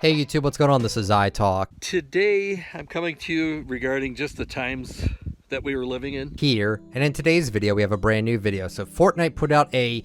Hey YouTube, what's going on? This is iTalk. Today, I'm coming to you regarding just the times that we were living in. Here, and in today's video, we have a brand new video. So Fortnite put out a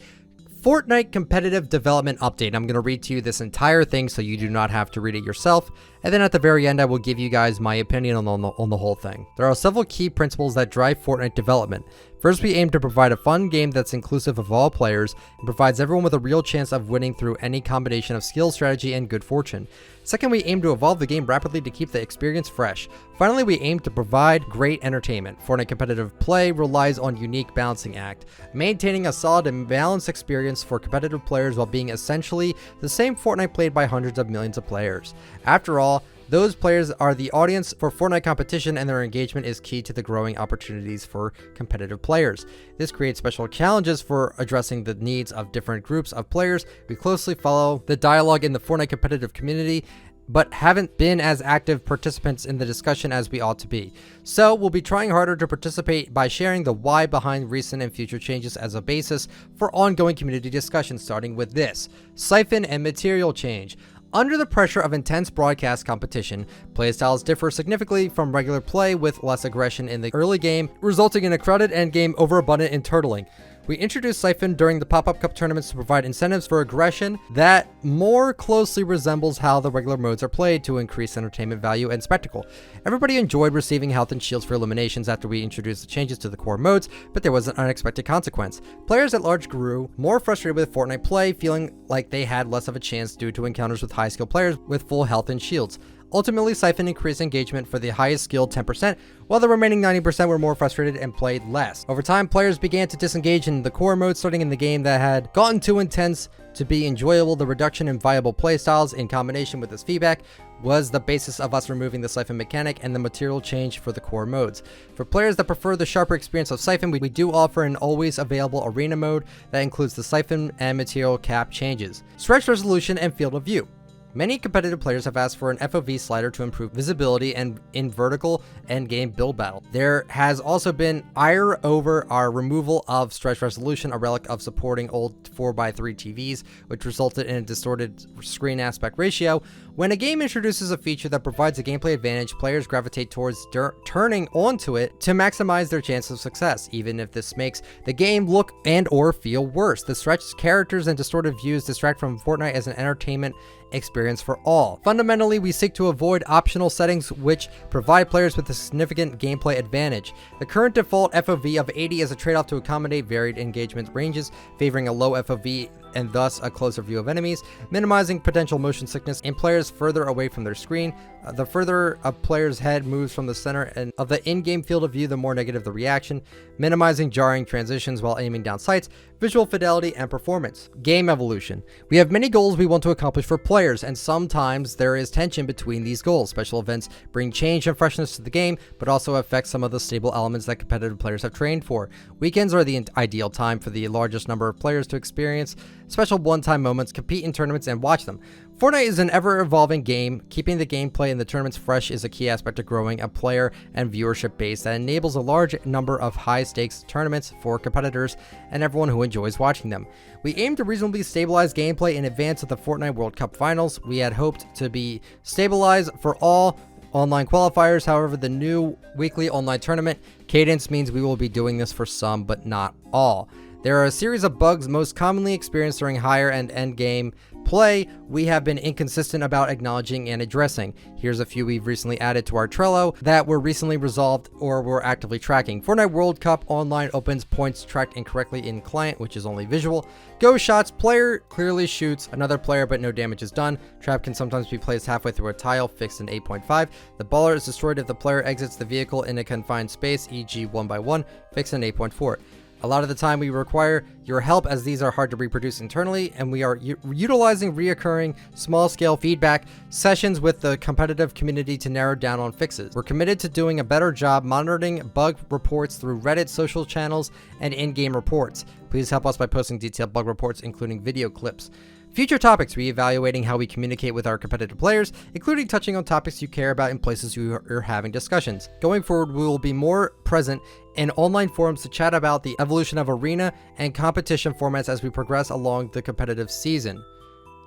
Fortnite competitive development update. I'm going to read to you this entire thing so you do not have to read it yourself. And then at the very end, I will give you guys my opinion on the whole thing. There are several key principles that drive Fortnite development. First, we aim to provide a fun game that's inclusive of all players and provides everyone with a real chance of winning through any combination of skill, strategy, and good fortune. Second, we aim to evolve the game rapidly to keep the experience fresh. Finally, we aim to provide great entertainment. Fortnite competitive play relies on unique balancing act, maintaining a solid and balanced experience for competitive players while being essentially the same Fortnite played by hundreds of millions of players. After all, those players are the audience for Fortnite competition, and their engagement is key to the growing opportunities for competitive players. This creates special challenges for addressing the needs of different groups of players. We closely follow the dialogue in the Fortnite competitive community, but haven't been as active participants in the discussion as we ought to be. So we'll be trying harder to participate by sharing the why behind recent and future changes as a basis for ongoing community discussion, starting with this: Siphon and material change. Under the pressure of intense broadcast competition, playstyles differ significantly from regular play, with less aggression in the early game, resulting in a crowded endgame overabundant in turtling. We introduced Siphon during the pop-up cup tournaments to provide incentives for aggression that more closely resembles how the regular modes are played to increase entertainment value and spectacle. Everybody enjoyed receiving health and shields for eliminations after we introduced the changes to the core modes, but there was an unexpected consequence. Players at large grew more frustrated with Fortnite play, feeling like they had less of a chance due to encounters with high-skill players with full health and shields. Ultimately, Siphon increased engagement for the highest skilled 10%, while the remaining 90% were more frustrated and played less. Over time, players began to disengage in the core mode, starting in the game that had gotten too intense to be enjoyable. The reduction in viable playstyles in combination with this feedback was the basis of us removing the Siphon mechanic and the material change for the core modes. For players that prefer the sharper experience of Siphon, we do offer an always available arena mode that includes the Siphon and material cap changes, stretch resolution, and field of view. Many competitive players have asked for an FOV slider to improve visibility and in vertical endgame build battle. There has also been ire over our removal of stretch resolution, a relic of supporting old 4x3 TVs, which resulted in a distorted screen aspect ratio. When a game introduces a feature that provides a gameplay advantage, players gravitate towards turning onto it to maximize their chance of success, even if this makes the game look and or feel worse. The stretched characters and distorted views distract from Fortnite as an entertainment experience for all. Fundamentally, we seek to avoid optional settings which provide players with a significant gameplay advantage. The current default FOV of 80 is a trade-off to accommodate varied engagement ranges, favoring a low FOV and thus a closer view of enemies, minimizing potential motion sickness in players further away from their screen. The further a player's head moves from the center and of the in-game field of view, the more negative the reaction, minimizing jarring transitions while aiming down sights, visual fidelity, and performance. Game evolution. We have many goals we want to accomplish for players, and sometimes there is tension between these goals. Special events bring change and freshness to the game, but also affect some of the stable elements that competitive players have trained for. Weekends are the ideal time for the largest number of players to experience special one-time moments, compete in tournaments, and watch them. Fortnite is an ever-evolving game. Keeping the gameplay and the tournaments fresh is a key aspect of growing a player and viewership base that enables a large number of high-stakes tournaments for competitors and everyone who enjoys watching them. We aim to reasonably stabilize gameplay in advance of the Fortnite World Cup Finals. We had hoped to be stabilized for all online qualifiers. However, the new weekly online tournament cadence means we will be doing this for some, but not all. There are a series of bugs most commonly experienced during higher and end game play we have been inconsistent about acknowledging and addressing. Here's a few we've recently added to our Trello that were recently resolved or we're actively tracking. Fortnite World Cup Online opens points tracked incorrectly in client, which is only visual. Go shots, player clearly shoots another player but no damage is done. Trap can sometimes be placed halfway through a tile, fixed in 8.5. The baller is destroyed if the player exits the vehicle in a confined space, e.g. 1x1, fixed in 8.4. A lot of the time we require your help as these are hard to reproduce internally, and we are utilizing reoccurring small-scale feedback sessions with the competitive community to narrow down on fixes. We're committed to doing a better job monitoring bug reports through Reddit, social channels, and in-game reports. Please help us by posting detailed bug reports, including video clips. Future topics: reevaluating how we communicate with our competitive players, including touching on topics you care about in places you are having discussions. Going forward, we will be more present in online forums to chat about the evolution of arena and competition formats as we progress along the competitive season.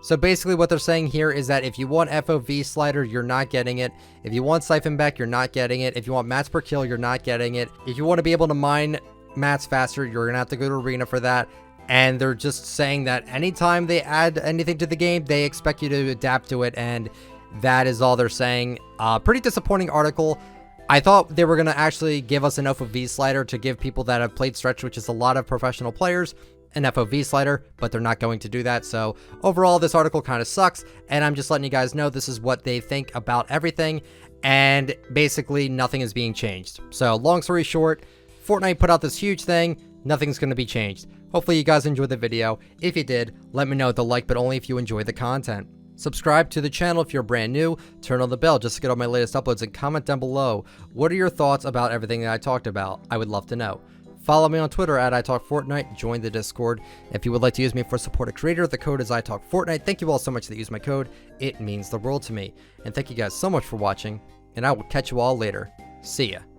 So basically what they're saying here is that if you want FOV slider, you're not getting it. If you want Siphon back, you're not getting it. If you want mats per kill, you're not getting it. If you want to be able to mine mats faster, you're going to have to go to Arena for that. And they're just saying that anytime they add anything to the game, they expect you to adapt to it. And that is all they're saying. Pretty disappointing article. I thought they were going to actually give us an FOV slider to give people that have played Stretch, which is a lot of professional players, an FOV slider, but they're not going to do that. So overall, this article kind of sucks, and I'm just letting you guys know this is what they think about everything, and basically nothing is being changed. So long story short, Fortnite put out this huge thing, nothing's going to be changed. Hopefully you guys enjoyed the video. If you did, let me know with a like, but only if you enjoy the content. Subscribe to the channel if you're brand new, turn on the bell just to get all my latest uploads, and comment down below, what are your thoughts about everything that I talked about? I would love to know. Follow me on Twitter at ITalkFortnite, join the Discord. If you would like to use me for support a creator, the code is ITalkFortnite. Thank you all so much that use my code, it means the world to me. And thank you guys so much for watching, and I will catch you all later. See ya.